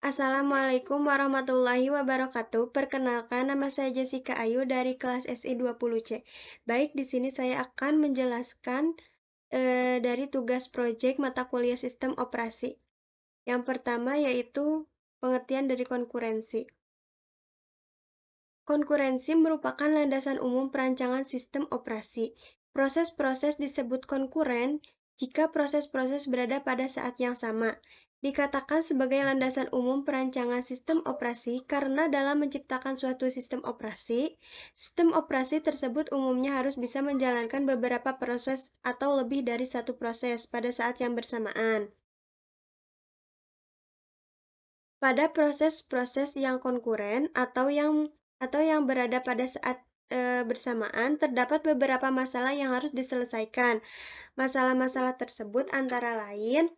Assalamualaikum warahmatullahi wabarakatuh. Perkenalkan, nama saya Jessica Ayu dari kelas SI 20C. Baik, di sini saya akan menjelaskan dari tugas proyek mata kuliah sistem operasi. Yang pertama yaitu pengertian dari konkurensi. Konkurensi merupakan landasan umum perancangan sistem operasi. Proses-proses disebut konkuren jika proses-proses berada pada saat yang sama. Dikatakan sebagai landasan umum perancangan sistem operasi karena dalam menciptakan suatu sistem operasi tersebut umumnya harus bisa menjalankan beberapa proses atau lebih dari satu proses pada saat yang bersamaan. Pada proses-proses yang konkuren atau yang berada pada saat bersamaan, terdapat beberapa masalah yang harus diselesaikan. Masalah-masalah tersebut antara lain: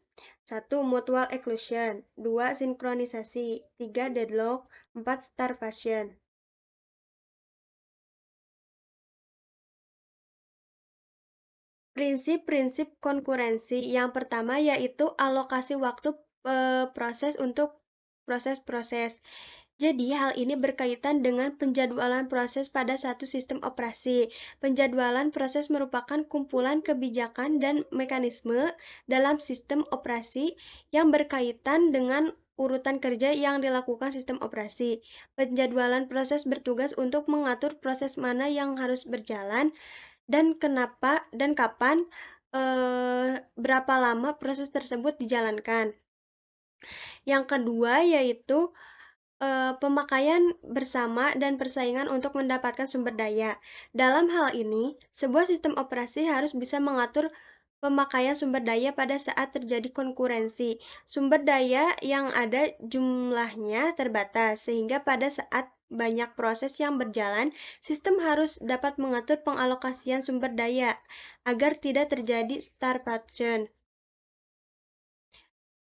1. Mutual exclusion, 2. Sinkronisasi, 3. Deadlock, 4. Starvation. Prinsip-prinsip konkurensi yang pertama yaitu alokasi waktu proses untuk proses-proses. Jadi, hal ini berkaitan dengan penjadwalan proses pada satu sistem operasi. Penjadwalan proses merupakan kumpulan kebijakan dan mekanisme dalam sistem operasi yang berkaitan dengan urutan kerja yang dilakukan sistem operasi. Penjadwalan proses bertugas untuk mengatur proses mana yang harus berjalan dan kenapa dan kapan, berapa lama proses tersebut dijalankan. Yang kedua yaitu pemakaian bersama dan persaingan untuk mendapatkan sumber daya. Dalam hal ini, sebuah sistem operasi harus bisa mengatur pemakaian sumber daya pada saat terjadi konkurensi. Sumber daya yang ada jumlahnya terbatas, sehingga pada saat banyak proses yang berjalan, sistem harus dapat mengatur pengalokasian sumber daya agar tidak terjadi starvation.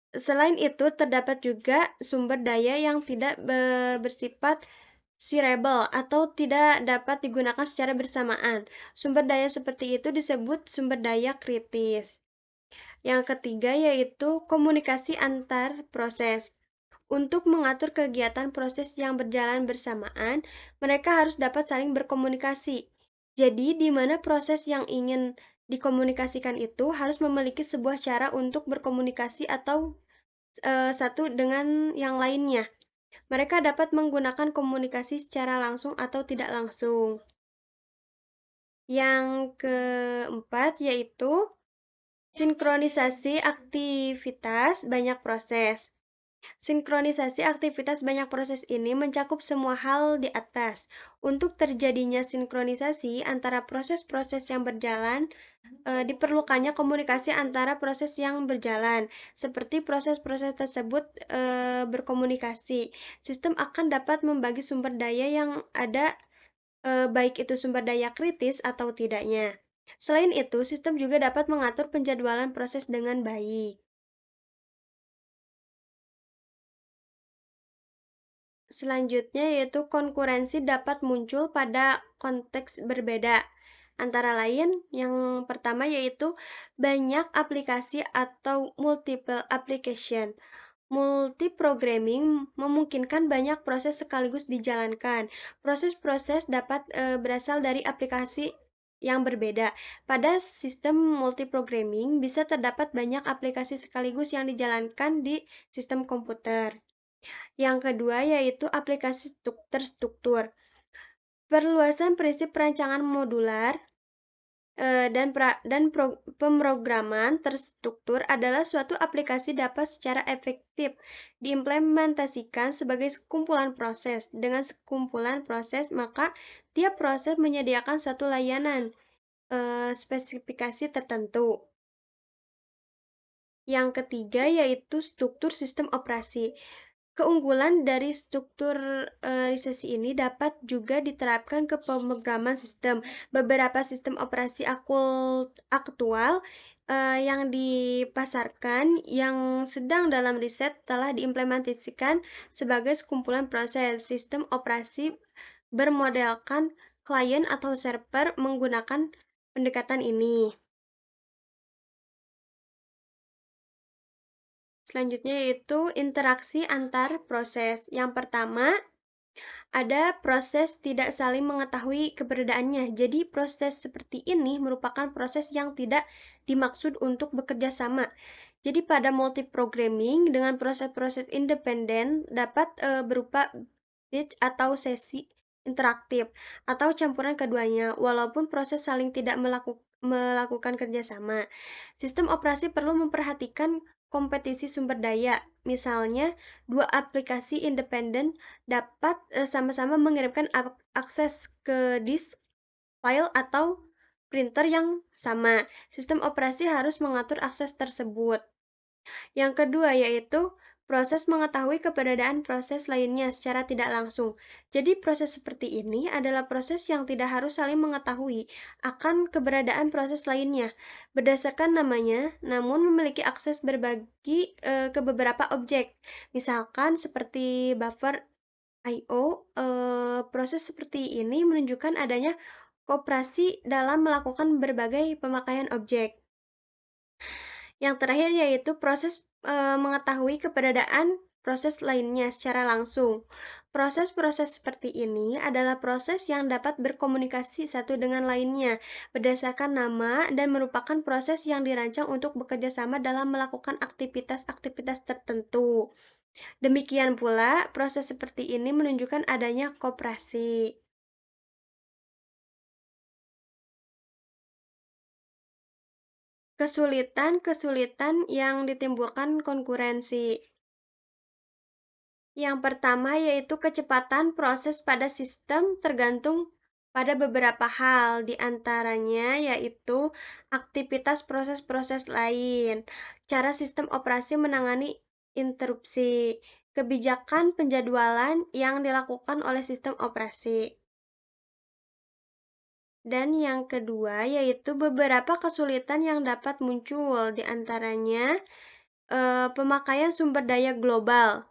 Selain itu, terdapat juga sumber daya yang tidak bersifat shareable atau tidak dapat digunakan secara bersamaan. Sumber daya seperti itu disebut sumber daya kritis. Yang ketiga yaitu komunikasi antar proses. Untuk mengatur kegiatan proses yang berjalan bersamaan, mereka harus dapat saling berkomunikasi. Jadi, di mana proses yang ingin dikomunikasikan itu harus memiliki sebuah cara untuk berkomunikasi atau satu dengan yang lainnya. Mereka dapat menggunakan komunikasi secara langsung atau tidak langsung. Yang keempat yaitu sinkronisasi aktivitas banyak proses. Sinkronisasi aktivitas banyak proses ini mencakup semua hal di atas. Untuk terjadinya sinkronisasi antara proses-proses yang berjalan, diperlukannya komunikasi antara proses yang berjalan. Seperti proses-proses tersebut berkomunikasi, sistem akan dapat membagi sumber daya yang ada, baik itu sumber daya kritis atau tidaknya. Selain itu, sistem juga dapat mengatur penjadwalan proses dengan baik. Selanjutnya yaitu konkurensi dapat muncul pada konteks berbeda. Antara lain, yang pertama yaitu banyak aplikasi atau multiple application. Multiprogramming memungkinkan banyak proses sekaligus dijalankan. Proses-proses dapat berasal dari aplikasi yang berbeda. Pada sistem multiprogramming bisa terdapat banyak aplikasi sekaligus yang dijalankan di sistem komputer. Yang kedua yaitu aplikasi terstruktur. Perluasan prinsip perancangan modular pemrograman terstruktur adalah suatu aplikasi dapat secara efektif diimplementasikan sebagai sekumpulan proses. Dengan sekumpulan proses, maka tiap proses menyediakan suatu layanan spesifikasi tertentu. Yang ketiga yaitu struktur sistem operasi. Keunggulan dari strukturalisasi ini dapat juga diterapkan ke pemrograman sistem. Beberapa sistem operasi aktual yang dipasarkan yang sedang dalam riset telah diimplementasikan sebagai sekumpulan proses. Sistem operasi bermodelkan klien atau server menggunakan pendekatan ini. Selanjutnya yaitu interaksi antar proses. Yang pertama, ada proses tidak saling mengetahui keberadaannya. Jadi proses seperti ini merupakan proses yang tidak dimaksud untuk bekerja sama. Jadi pada multiprogramming dengan proses-proses independen dapat berupa batch atau sesi interaktif atau campuran keduanya walaupun proses saling tidak melakukan kerjasama. Sistem operasi perlu memperhatikan kompetisi sumber daya. Misalnya, dua aplikasi independen dapat sama-sama mengirimkan akses ke disk, file, atau printer yang sama. Sistem operasi harus mengatur akses tersebut. Yang kedua yaitu proses mengetahui keberadaan proses lainnya secara tidak langsung. Jadi proses seperti ini adalah proses yang tidak harus saling mengetahui akan keberadaan proses lainnya berdasarkan namanya, namun memiliki akses berbagi ke beberapa objek. Misalkan seperti buffer I/O, proses seperti ini menunjukkan adanya kooperasi dalam melakukan berbagai pemakaian objek. Yang terakhir yaitu proses mengetahui keberadaan proses lainnya secara langsung. Proses-proses seperti ini adalah proses yang dapat berkomunikasi satu dengan lainnya berdasarkan nama dan merupakan proses yang dirancang untuk bekerja sama dalam melakukan aktivitas-aktivitas tertentu. Demikian pula, proses seperti ini menunjukkan adanya koperasi. Kesulitan-kesulitan yang ditimbulkan konkurensi. Yang pertama yaitu kecepatan proses pada sistem tergantung pada beberapa hal, di antaranya yaitu aktivitas proses-proses lain, cara sistem operasi menangani interupsi, kebijakan penjadwalan yang dilakukan oleh sistem operasi. Dan yang kedua yaitu beberapa kesulitan yang dapat muncul, di antaranya pemakaian sumber daya global.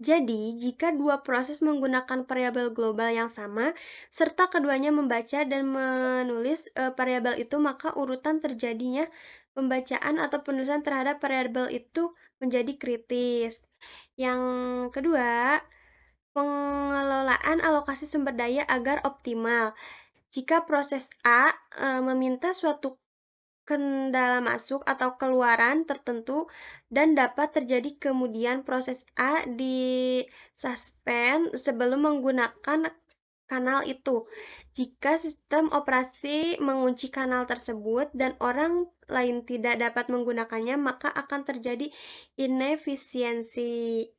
Jadi, jika dua proses menggunakan variabel global yang sama, serta keduanya membaca dan menulis variabel itu, maka urutan terjadinya pembacaan atau penulisan terhadap variabel itu menjadi kritis. Yang kedua, pengelolaan alokasi sumber daya agar optimal. Jika proses A meminta suatu kendala masuk atau keluaran tertentu dan dapat terjadi kemudian proses A disuspend sebelum menggunakan kanal itu. Jika sistem operasi mengunci kanal tersebut dan orang lain tidak dapat menggunakannya, maka akan terjadi inefisiensi.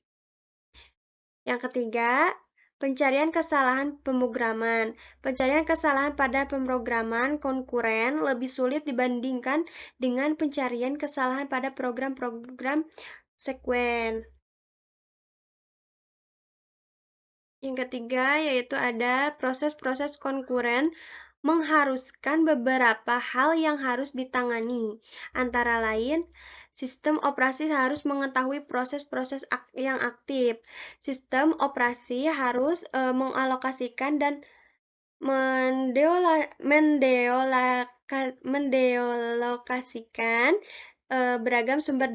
Yang ketiga, pencarian kesalahan pemrograman. Pencarian kesalahan pada pemrograman konkuren lebih sulit dibandingkan dengan pencarian kesalahan pada program-program sekuen. Yang ketiga yaitu ada proses-proses konkuren mengharuskan beberapa hal yang harus ditangani. Antara lain, sistem operasi harus mengetahui proses-proses yang aktif. Sistem operasi harus mengalokasikan dan mendealokasikan beragam sumber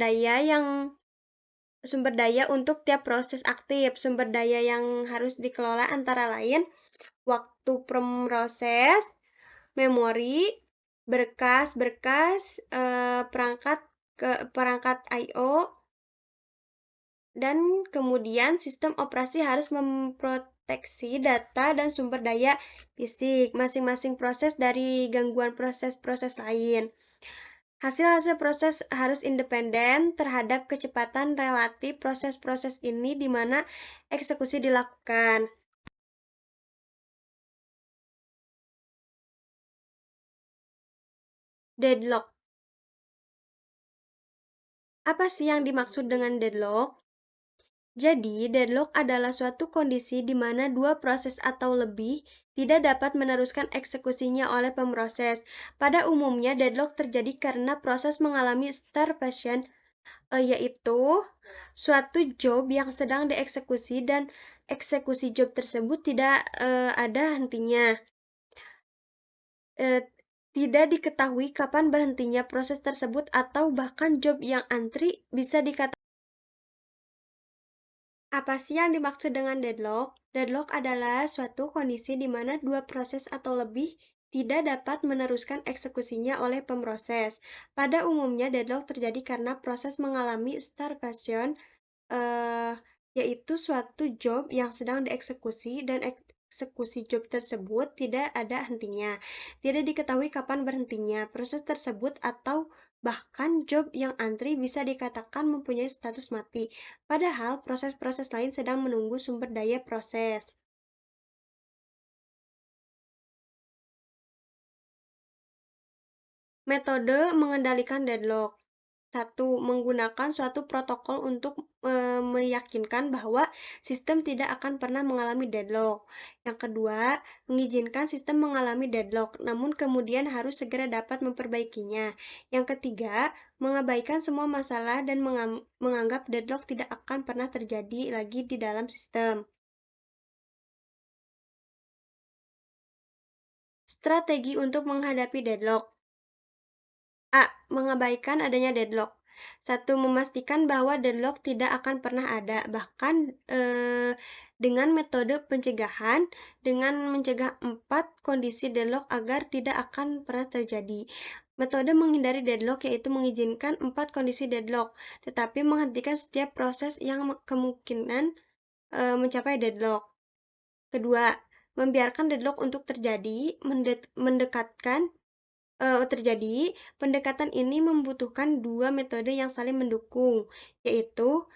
daya untuk tiap proses aktif. Sumber daya yang harus dikelola antara lain waktu proses, memori, berkas-berkas, perangkat I/O, dan kemudian sistem operasi harus memproteksi data dan sumber daya fisik masing-masing proses dari gangguan proses-proses lain. Hasil-hasil proses harus independen terhadap kecepatan relatif proses-proses ini di mana eksekusi dilakukan. Deadlock. Apa sih yang dimaksud dengan deadlock? Jadi, deadlock adalah suatu kondisi di mana dua proses atau lebih tidak dapat meneruskan eksekusinya oleh pemroses. Pada umumnya, deadlock terjadi karena proses mengalami starvation, yaitu suatu job yang sedang dieksekusi dan eksekusi job tersebut tidak ada hentinya. Tidak diketahui kapan berhentinya proses tersebut atau bahkan job yang antri bisa dikatakan. Apa sih yang dimaksud dengan deadlock? Deadlock adalah suatu kondisi di mana dua proses atau lebih tidak dapat meneruskan eksekusinya oleh pemroses. Pada umumnya, deadlock terjadi karena proses mengalami starvation, eh, yaitu suatu job yang sedang dieksekusi dan eksekusi job tersebut tidak ada hentinya. Tidak diketahui kapan berhentinya proses tersebut atau bahkan job yang antri bisa dikatakan mempunyai status mati. Padahal proses-proses lain sedang menunggu sumber daya proses. Metode mengendalikan deadlock. Satu, menggunakan suatu protokol untuk meyakinkan bahwa sistem tidak akan pernah mengalami deadlock. Yang kedua, mengizinkan sistem mengalami deadlock, namun kemudian harus segera dapat memperbaikinya. Yang ketiga, mengabaikan semua masalah dan menganggap deadlock tidak akan pernah terjadi lagi di dalam sistem. Strategi untuk menghadapi deadlock. A. Mengabaikan adanya deadlock. Satu, memastikan bahwa deadlock tidak akan pernah ada, bahkan dengan metode pencegahan, dengan mencegah 4 kondisi deadlock agar tidak akan pernah terjadi. Metode menghindari deadlock yaitu mengizinkan 4 kondisi deadlock, tetapi menghentikan setiap proses yang kemungkinan mencapai deadlock. Kedua, membiarkan deadlock untuk terjadi, mendekatkan terjadi, pendekatan ini membutuhkan dua metode yang saling mendukung, yaitu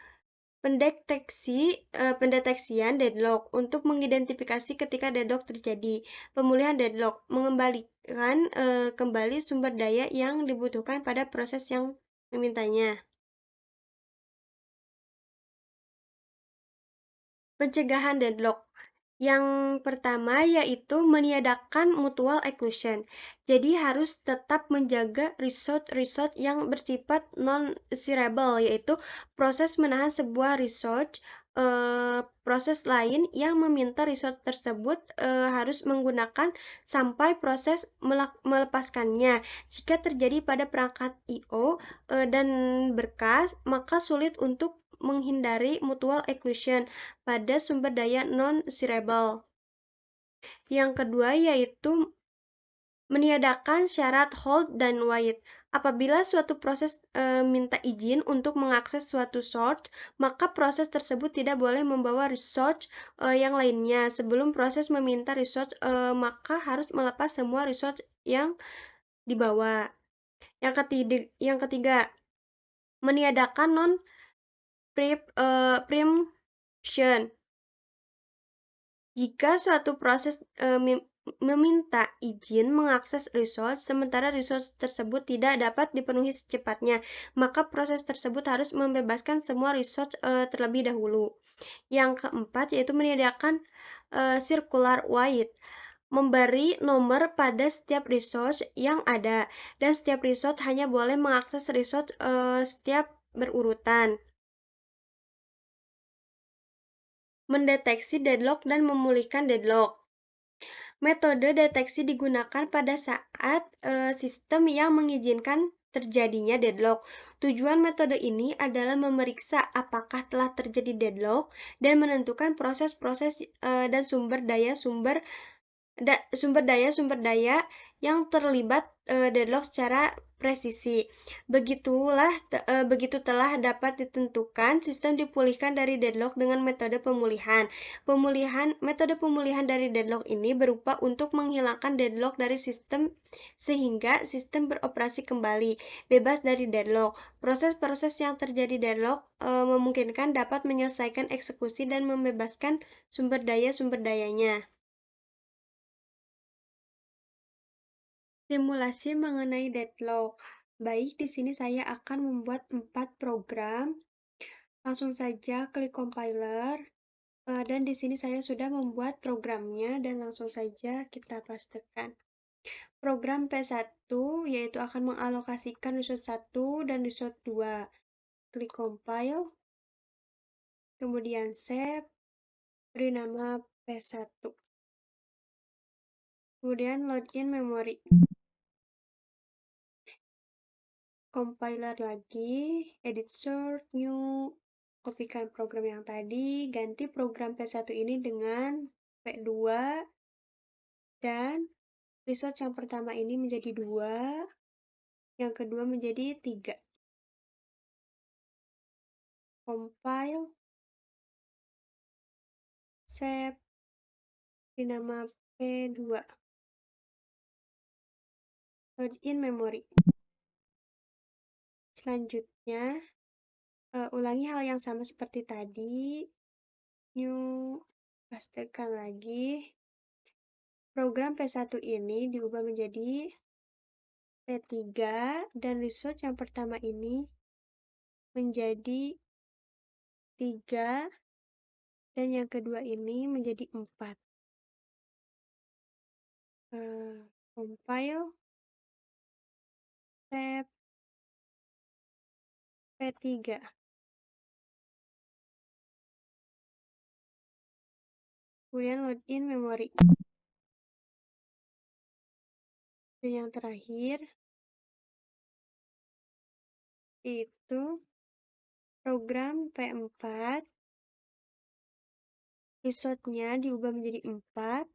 pendeteksian deadlock untuk mengidentifikasi ketika deadlock terjadi, pemulihan deadlock, mengembalikan kembali sumber daya yang dibutuhkan pada proses yang memintanya. Pencegahan deadlock. Yang pertama yaitu meniadakan mutual exclusion. Jadi harus tetap menjaga resource yang bersifat non-shareable, yaitu proses menahan sebuah resource proses lain yang meminta resource tersebut harus menggunakan sampai proses melepaskannya. Jika terjadi pada perangkat I/O dan berkas, maka sulit untuk menghindari mutual exclusion pada sumber daya non-shareable. Yang kedua yaitu meniadakan syarat hold dan wait. Apabila suatu proses minta izin untuk mengakses suatu source, maka proses tersebut tidak boleh membawa resource yang lainnya. Sebelum proses meminta resource, maka harus melepas semua resource yang dibawa. Yang ketiga, meniadakan non-preemption. Jika suatu proses meminta izin mengakses resource, sementara resource tersebut tidak dapat dipenuhi secepatnya, maka proses tersebut harus membebaskan semua resource terlebih dahulu. Yang keempat yaitu menyediakan circular wait, memberi nomor pada setiap resource yang ada, dan setiap resource hanya boleh mengakses resource setiap berurutan. Mendeteksi deadlock dan memulihkan deadlock. Metode deteksi digunakan pada saat sistem yang mengizinkan terjadinya deadlock. Tujuan metode ini adalah memeriksa apakah telah terjadi deadlock dan menentukan proses-proses dan sumber daya yang terlibat deadlock secara presisi. Begitu telah dapat ditentukan, sistem dipulihkan dari deadlock dengan metode pemulihan. Metode pemulihan dari deadlock ini berupa untuk menghilangkan deadlock dari sistem sehingga sistem beroperasi kembali, bebas dari deadlock. Proses-proses yang terjadi deadlock memungkinkan dapat menyelesaikan eksekusi dan membebaskan sumber dayanya. Simulasi mengenai deadlock. Baik, di sini saya akan membuat 4 program. Langsung saja klik compiler. Dan di sini saya sudah membuat programnya dan langsung saja kita pastekan. Program P1 yaitu akan mengalokasikan resource 1 dan resource 2. Klik compile, kemudian save, beri nama P1. Kemudian login memori. compiler lagi, edit sort, new, kopikan program yang tadi, ganti program P1 ini dengan P2, dan result yang pertama ini menjadi 2, yang kedua menjadi 3. Compile, save, di nama P2, load in memory. Selanjutnya, ulangi hal yang sama seperti tadi, new, pastekan lagi. Program P1 ini diubah menjadi P3 dan result yang pertama ini menjadi 3 dan yang kedua ini menjadi 4. Compile, save, P3. Kemudian load in memory. Dan yang terakhir itu program P4, resultnya diubah menjadi 4,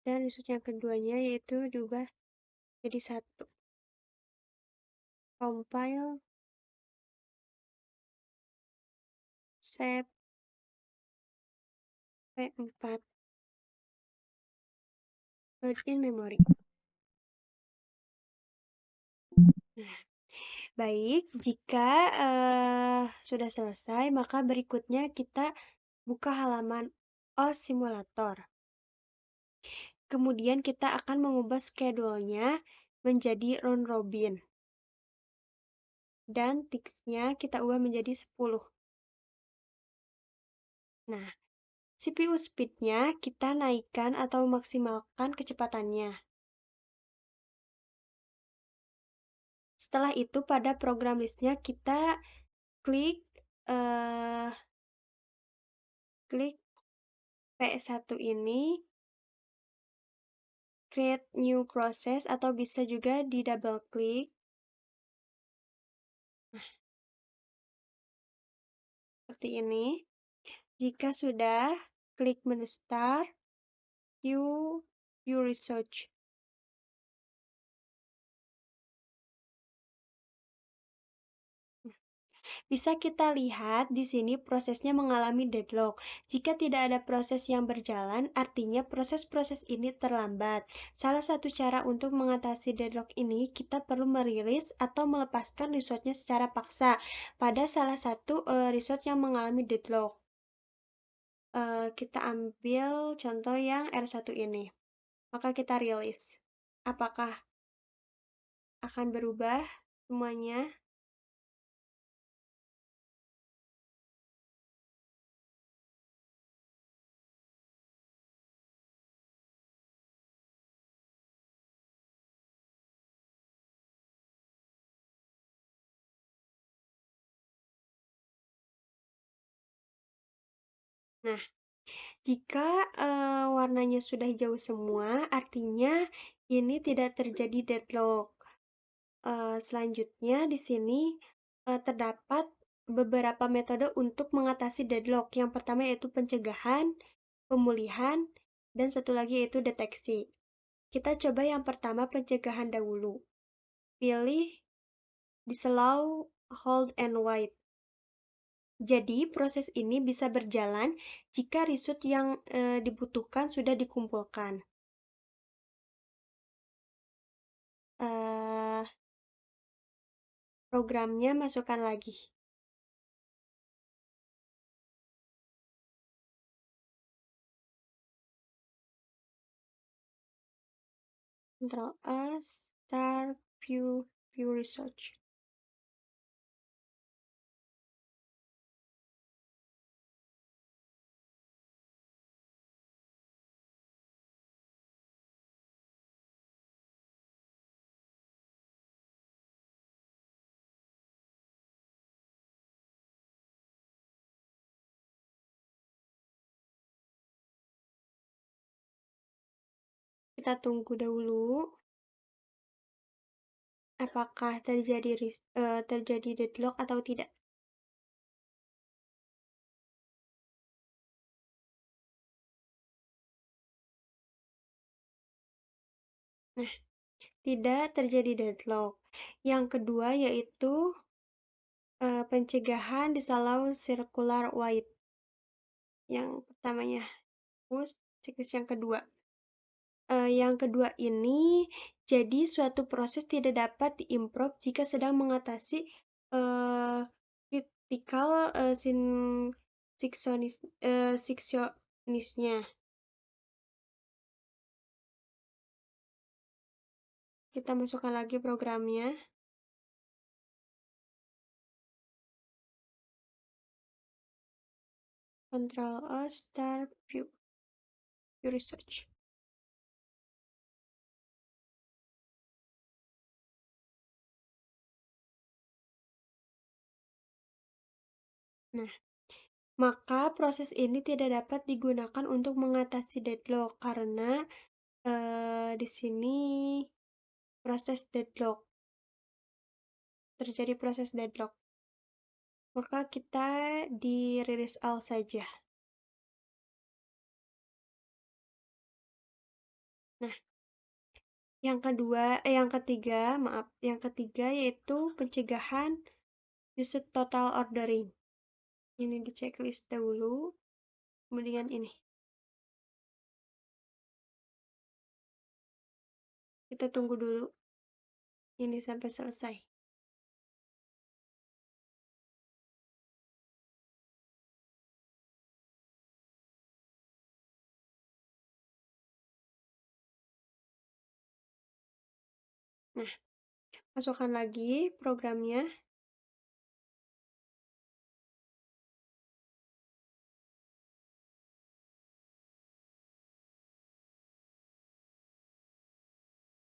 dan result yang keduanya yaitu diubah jadi 1. Compile, save, P4, load in memory. Nah, baik, jika sudah selesai, maka berikutnya kita buka halaman OS Simulator. Kemudian kita akan mengubah schedule-nya menjadi round robin. Dan ticksnya kita ubah menjadi 10. Nah, CPU speed-nya kita naikkan atau maksimalkan kecepatannya. Setelah itu pada program list-nya kita klik P1 ini, create new process atau bisa juga di double klik. Nah, seperti ini. Jika sudah, klik menu start, view research. Bisa kita lihat di sini prosesnya mengalami deadlock. Jika tidak ada proses yang berjalan, artinya proses-proses ini terlambat. Salah satu cara untuk mengatasi deadlock ini, kita perlu merilis atau melepaskan resource-nya secara paksa pada salah satu resource yang mengalami deadlock. Kita ambil contoh yang R1 ini. Maka kita rilis. Apakah akan berubah semuanya? Nah, jika warnanya sudah hijau semua, artinya ini tidak terjadi deadlock. Selanjutnya di sini terdapat beberapa metode untuk mengatasi deadlock. Yang pertama yaitu pencegahan, pemulihan, dan satu lagi yaitu deteksi. Kita coba yang pertama pencegahan dahulu. Pilih disallow, hold, and wait. Jadi, proses ini bisa berjalan jika result yang dibutuhkan sudah dikumpulkan. Programnya masukkan lagi. Ctrl S, start, view research. Kita tunggu dahulu. apakah terjadi deadlock atau tidak. Nah, tidak terjadi deadlock. Yang kedua yaitu pencegahan disallow circular wide. Yang pertamanya, terus siklus yang kedua. Yang kedua ini, jadi suatu proses tidak dapat diimprove jika sedang mengatasi critical siksionisnya. Kita masukkan lagi programnya. Control O, Start View Research. Nah, maka proses ini tidak dapat digunakan untuk mengatasi deadlock karena di sini terjadi proses deadlock. Maka kita di release all saja. Nah, yang ketiga yaitu pencegahan usage total ordering. Ini di checklist dahulu, kemudian ini. Kita tunggu dulu ini sampai selesai. Nah, masukkan lagi programnya.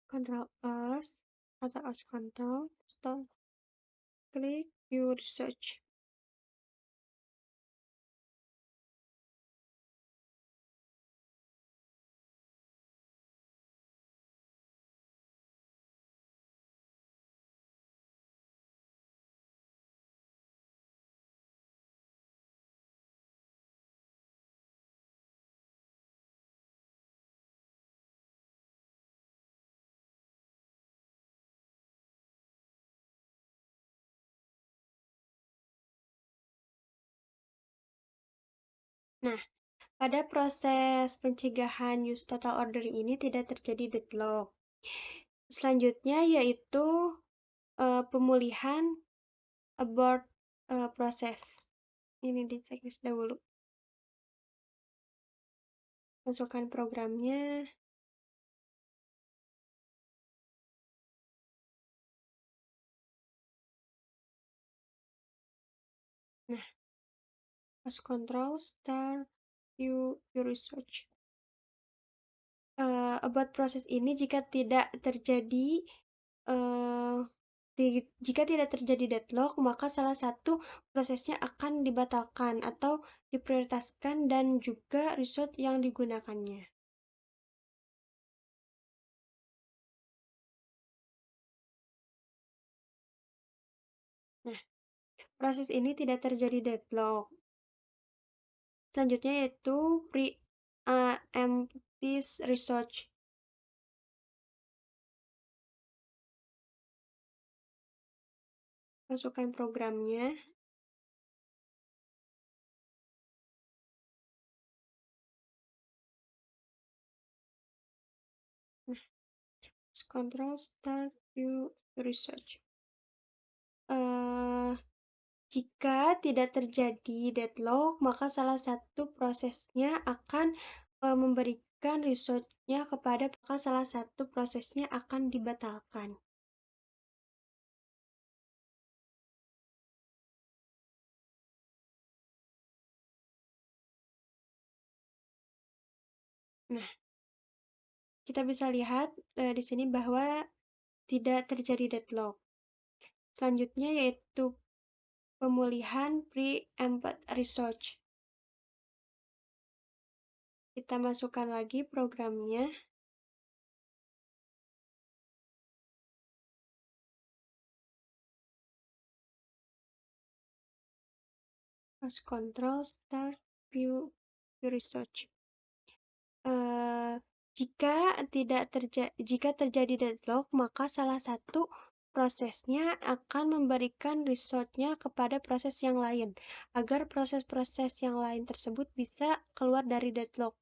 Control S atau S Control, stop, klik View Research. Nah, pada proses pencegahan use total ordering ini tidak terjadi deadlock. Selanjutnya yaitu pemulihan abort proses. Ini di checklist dahulu. Masukkan programnya. Nah, Post Control Start View Research. About proses ini jika tidak terjadi deadlock, maka salah satu prosesnya akan dibatalkan atau diprioritaskan dan juga result yang digunakannya. Nah, proses ini tidak terjadi deadlock. Selanjutnya yaitu preemptive research. Masukkan programnya. Nah, control start view research. Jika tidak terjadi deadlock, maka salah satu prosesnya akan memberikan resultnya kepada maka salah satu prosesnya akan dibatalkan. Nah, kita bisa lihat di sini bahwa tidak terjadi deadlock. Selanjutnya yaitu pemulihan preemptive research. Kita masukkan lagi programnya. Pause control, start view research. Eh, jika terjadi deadlock, maka salah satu prosesnya akan memberikan resultnya kepada proses yang lain, agar proses-proses yang lain tersebut bisa keluar dari deadlock.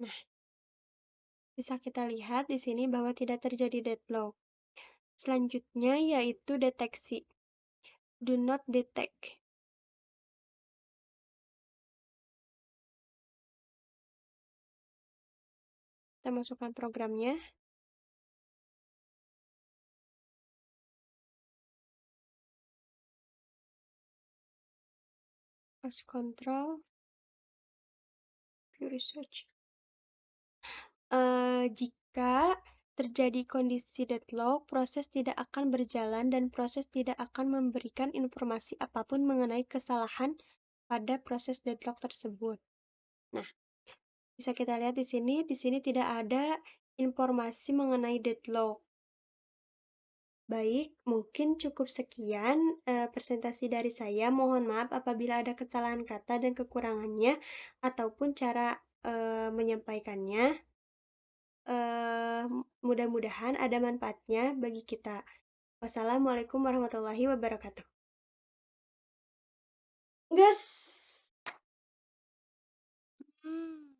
Nah, bisa kita lihat di sini bahwa tidak terjadi deadlock. Selanjutnya yaitu deteksi. Do not detect. Kita masukkan programnya. Pause control, view research. Jika terjadi kondisi deadlock, proses tidak akan berjalan dan proses tidak akan memberikan informasi apapun mengenai kesalahan pada proses deadlock tersebut. Nah, bisa kita lihat di sini tidak ada informasi mengenai deadlock. Baik, mungkin cukup sekian presentasi dari saya. Mohon maaf apabila ada kesalahan kata dan kekurangannya ataupun cara menyampaikannya. Mudah-mudahan ada manfaatnya bagi kita. Wassalamualaikum warahmatullahi wabarakatuh. Gas!